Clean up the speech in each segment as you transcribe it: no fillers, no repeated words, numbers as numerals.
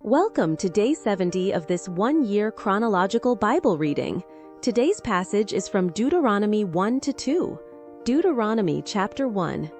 Welcome to day 70 of this one-year chronological Bible reading. Today's passage is from Deuteronomy 1-2. Deuteronomy chapter 1.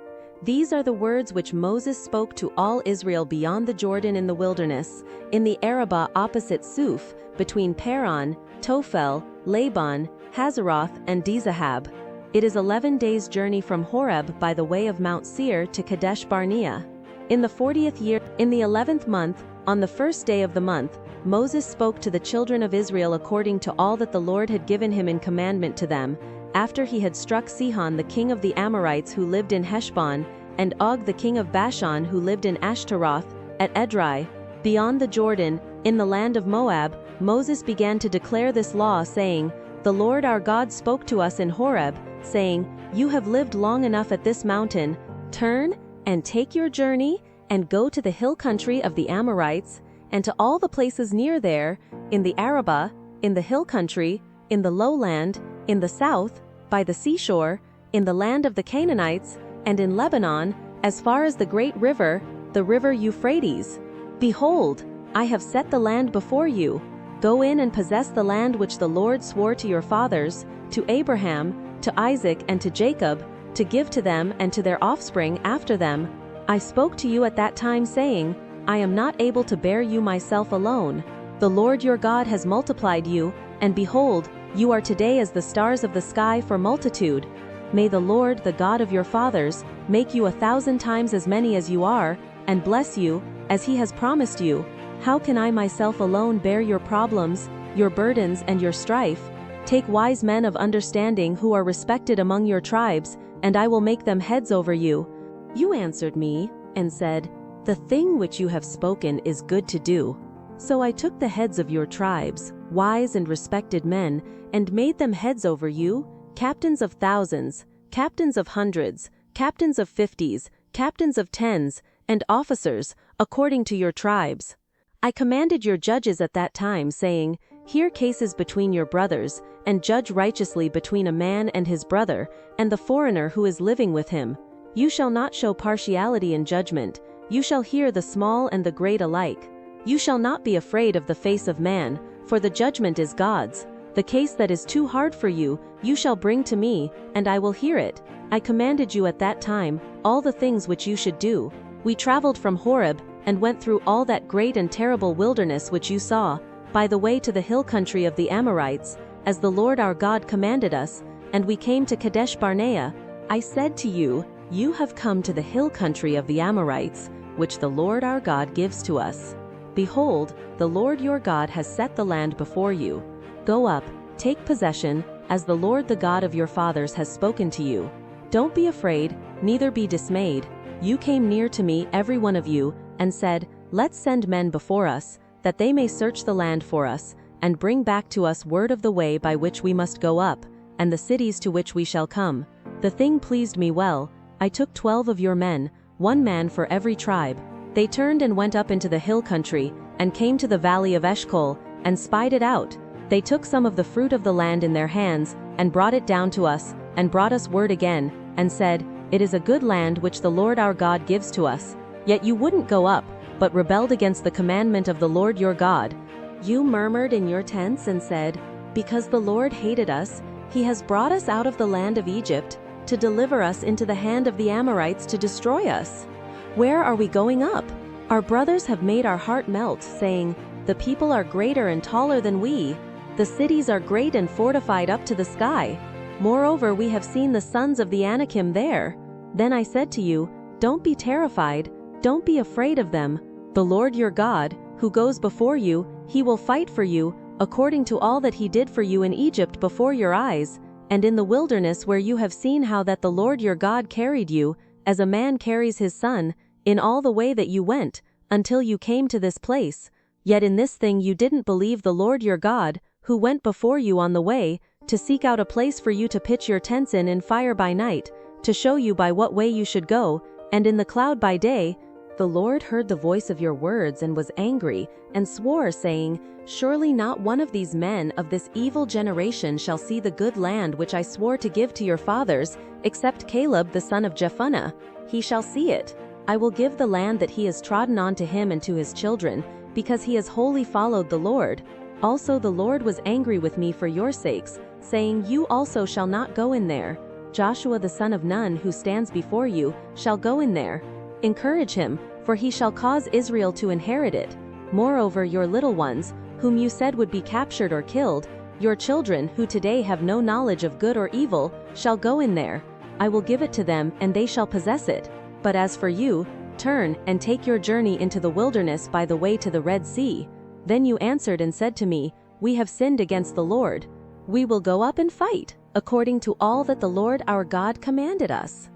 These are the words which Moses spoke to all Israel beyond the Jordan in the wilderness, in the Arabah opposite Suf, between Paran, Tophel, Laban, Hazeroth, and Dizahab. It is 11 days' journey from Horeb by the way of Mount Seir to Kadesh Barnea. In the 40th year, in the 11th month, on the first day of the month, Moses spoke to the children of Israel according to all that the Lord had given him in commandment to them, after he had struck Sihon the king of the Amorites who lived in Heshbon, and Og the king of Bashan who lived in Ashtaroth, at Edrei, beyond the Jordan, in the land of Moab. Moses began to declare this law, saying, "The Lord our God spoke to us in Horeb, saying, You have lived long enough at this mountain. Turn, and take your journey, and go to the hill country of the Amorites, and to all the places near there, in the Arabah, in the hill country, in the lowland, in the south, by the seashore, in the land of the Canaanites, and in Lebanon, as far as the great river, the river Euphrates. Behold, I have set the land before you. Go in and possess the land which the Lord swore to your fathers, to Abraham, to Isaac, and to Jacob, to give to them and to their offspring after them. I spoke to you at that time, saying, I am not able to bear you myself alone. The Lord your God has multiplied you, and behold, you are today as the stars of the sky for multitude. May the Lord, the God of your fathers, make you 1,000 times as many as you are, and bless you, as he has promised you. How can I myself alone bear your problems, your burdens, and your strife? Take wise men of understanding who are respected among your tribes, and I will make them heads over you. You answered me, and said, The thing which you have spoken is good to do. So I took the heads of your tribes, wise and respected men, and made them heads over you, captains of thousands, captains of hundreds, captains of 50s, captains of 10s, and officers, according to your tribes. I commanded your judges at that time, saying, Hear cases between your brothers, and judge righteously between a man and his brother, and the foreigner who is living with him. You shall not show partiality in judgment. You shall hear the small and the great alike. You shall not be afraid of the face of man, for the judgment is God's. The case that is too hard for you, you shall bring to me, and I will hear it. I commanded you at that time all the things which you should do. We traveled from Horeb, and went through all that great and terrible wilderness which you saw, by the way to the hill country of the Amorites, as the Lord our God commanded us, and we came to Kadesh Barnea. I said to you, You have come to the hill country of the Amorites, which the Lord our God gives to us. Behold, the Lord your God has set the land before you. Go up, take possession, as the Lord the God of your fathers has spoken to you. Don't be afraid, neither be dismayed. You came near to me, every one of you, and said, Let's send men before us, that they may search the land for us, and bring back to us word of the way by which we must go up, and the cities to which we shall come. The thing pleased me well. I took 12 of your men, 1 man for every tribe. They turned and went up into the hill country, and came to the valley of Eshcol, and spied it out. They took some of the fruit of the land in their hands, and brought it down to us, and brought us word again, and said, It is a good land which the Lord our God gives to us. Yet you wouldn't go up, but rebelled against the commandment of the Lord your God. You murmured in your tents and said, Because the Lord hated us, he has brought us out of the land of Egypt, to deliver us into the hand of the Amorites to destroy us. Where are we going up? Our brothers have made our heart melt, saying, The people are greater and taller than we. The cities are great and fortified up to the sky. Moreover, we have seen the sons of the Anakim there. Then I said to you, Don't be terrified, don't be afraid of them. The Lord your God, who goes before you, he will fight for you, according to all that he did for you in Egypt before your eyes, and in the wilderness where you have seen how that the Lord your God carried you, as a man carries his son, in all the way that you went, until you came to this place. Yet in this thing you didn't believe the Lord your God, who went before you on the way, to seek out a place for you to pitch your tents in fire by night, to show you by what way you should go, and in the cloud by day. The Lord heard the voice of your words and was angry, and swore, saying, Surely not one of these men of this evil generation shall see the good land which I swore to give to your fathers, except Caleb the son of Jephunneh. He shall see it. I will give the land that he has trodden on to him and to his children, because he has wholly followed the Lord. Also the Lord was angry with me for your sakes, saying, You also shall not go in there. Joshua the son of Nun, who stands before you, shall go in there. Encourage him, for he shall cause Israel to inherit it. Moreover, your little ones, whom you said would be captured or killed, your children, who today have no knowledge of good or evil, shall go in there. I will give it to them, and they shall possess it. But as for you, turn, and take your journey into the wilderness by the way to the Red Sea. Then you answered and said to me, We have sinned against the Lord. We will go up and fight, according to all that the Lord our God commanded us.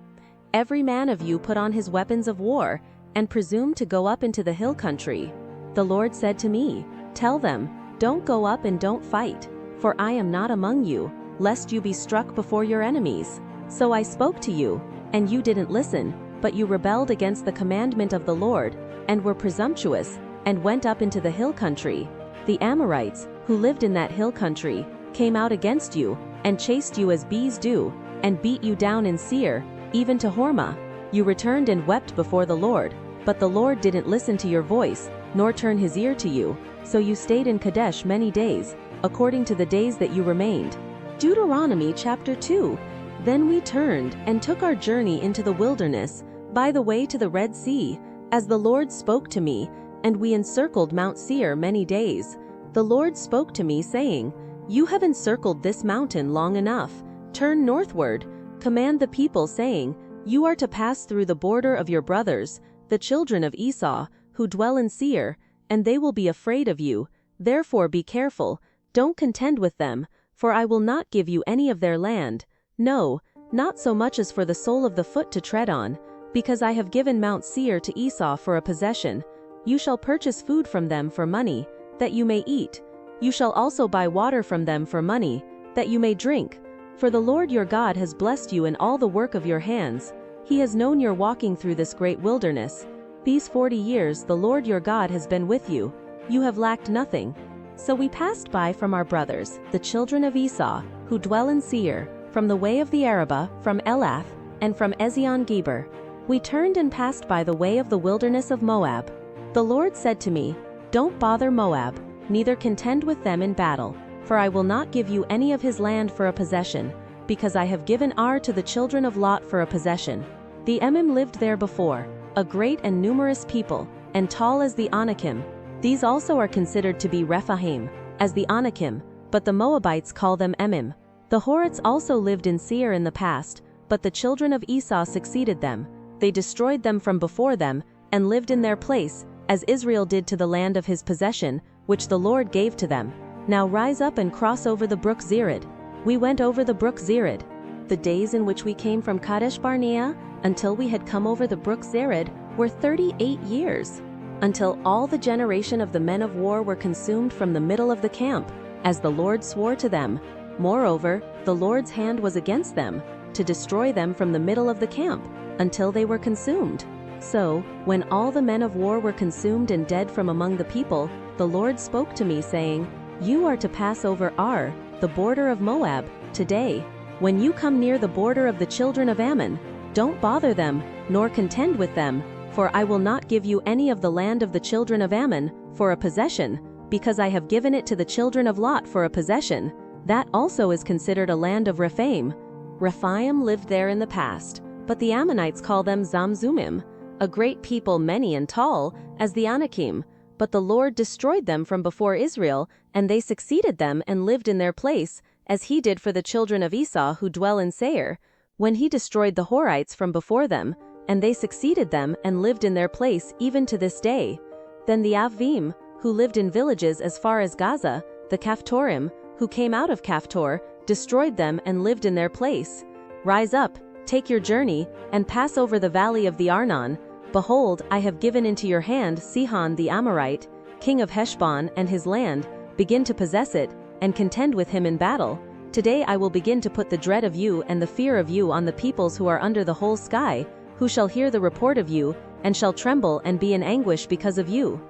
Every man of you put on his weapons of war, and presume to go up into the hill country. The Lord said to me, Tell them, Don't go up and don't fight, for I am not among you, lest you be struck before your enemies. So I spoke to you, and you didn't listen, but you rebelled against the commandment of the Lord, and were presumptuous, and went up into the hill country. The Amorites, who lived in that hill country, came out against you, and chased you as bees do, and beat you down in Seir, even to Hormah. You returned and wept before the Lord, but the Lord didn't listen to your voice, nor turn his ear to you, so you stayed in Kadesh many days, according to the days that you remained. Deuteronomy chapter 2. Then we turned and took our journey into the wilderness, by the way to the Red Sea, as the Lord spoke to me, and we encircled Mount Seir many days. The Lord spoke to me, saying, You have encircled this mountain long enough. Turn northward. Command the people, saying, You are to pass through the border of your brothers, the children of Esau, who dwell in Seir, and they will be afraid of you. Therefore be careful. Don't contend with them, for I will not give you any of their land. No, not so much as for the sole of the foot to tread on, because I have given Mount Seir to Esau for a possession. You shall purchase food from them for money, that you may eat. You shall also buy water from them for money, that you may drink. For the Lord your God has blessed you in all the work of your hands. He has known your walking through this great wilderness. These 40 years the Lord your God has been with you. You have lacked nothing. So we passed by from our brothers, the children of Esau, who dwell in Seir, from the way of the Arabah, from Elath, and from Ezion-Geber. We turned and passed by the way of the wilderness of Moab. The Lord said to me, Don't bother Moab, neither contend with them in battle, for I will not give you any of his land for a possession, because I have given Ar to the children of Lot for a possession. The Emim lived there before, a great and numerous people, and tall as the Anakim. These also are considered to be Rephaim, as the Anakim, but the Moabites call them Emim. The Horites also lived in Seir in the past, but the children of Esau succeeded them. They destroyed them from before them, and lived in their place, as Israel did to the land of his possession, which the Lord gave to them. Now rise up and cross over the brook Zered. We went over the brook Zered. The days in which we came from Kadesh Barnea, until we had come over the brook Zered, were 38 years. Until all the generation of the men of war were consumed from the middle of the camp, as the Lord swore to them. Moreover, the Lord's hand was against them, to destroy them from the middle of the camp, until they were consumed. So, when all the men of war were consumed and dead from among the people, the Lord spoke to me, saying, You are to pass over Ar, the border of Moab, today. When you come near the border of the children of Ammon, don't bother them, nor contend with them, for I will not give you any of the land of the children of Ammon for a possession, because I have given it to the children of Lot for a possession. That also is considered a land of Rephaim. Rephaim lived there in the past, but the Ammonites call them Zamzumim, a great people, many and tall, as the Anakim. But the Lord destroyed them from before Israel, and they succeeded them and lived in their place, as he did for the children of Esau who dwell in Seir, when he destroyed the Horites from before them, and they succeeded them and lived in their place even to this day. Then the Avvim, who lived in villages as far as Gaza, the Caphtorim, who came out of Caphtor, destroyed them and lived in their place. Rise up, take your journey, and pass over the valley of the Arnon. Behold, I have given into your hand Sihon the Amorite, king of Heshbon, and his land. Begin to possess it, and contend with him in battle. Today I will begin to put the dread of you and the fear of you on the peoples who are under the whole sky, who shall hear the report of you, and shall tremble and be in anguish because of you.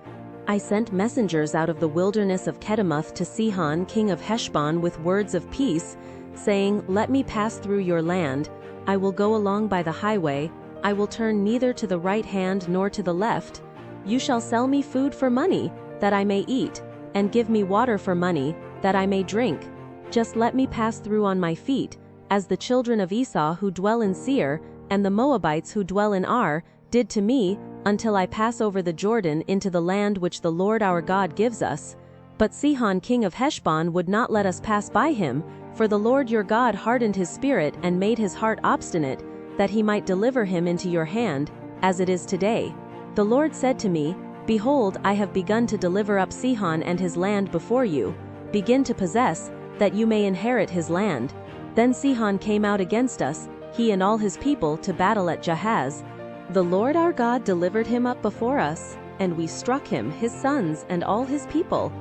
I sent messengers out of the wilderness of Kedemoth to Sihon king of Heshbon with words of peace, saying, Let me pass through your land. I will go along by the highway. I will turn neither to the right hand nor to the left. You shall sell me food for money, that I may eat, and give me water for money, that I may drink. Just let me pass through on my feet, as the children of Esau who dwell in Seir, and the Moabites who dwell in Ar, did to me, until I pass over the Jordan into the land which the Lord our God gives us. But Sihon king of Heshbon would not let us pass by him, for the Lord your God hardened his spirit and made his heart obstinate, that he might deliver him into your hand, as it is today. The Lord said to me, Behold, I have begun to deliver up Sihon and his land before you. Begin to possess, that you may inherit his land. Then Sihon came out against us, he and all his people, to battle at Jahaz. The Lord our God delivered him up before us, and we struck him, his sons, and all his people.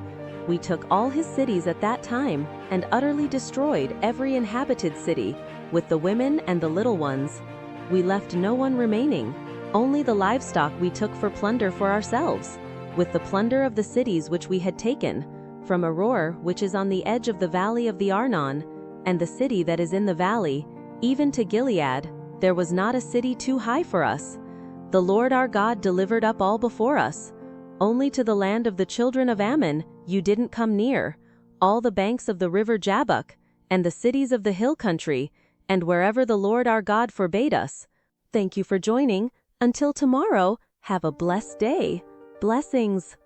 We took all his cities at that time, and utterly destroyed every inhabited city, with the women and the little ones. We left no one remaining. Only the livestock we took for plunder for ourselves, with the plunder of the cities which we had taken, from Aroer, which is on the edge of the valley of the Arnon, and the city that is in the valley, even to Gilead. There was not a city too high for us. The Lord our God delivered up all before us. Only to the land of the children of Ammon you didn't come near, all the banks of the river Jabbok, and the cities of the hill country, and wherever the Lord our God forbade us. Thank you for joining. Until tomorrow, have a blessed day. Blessings.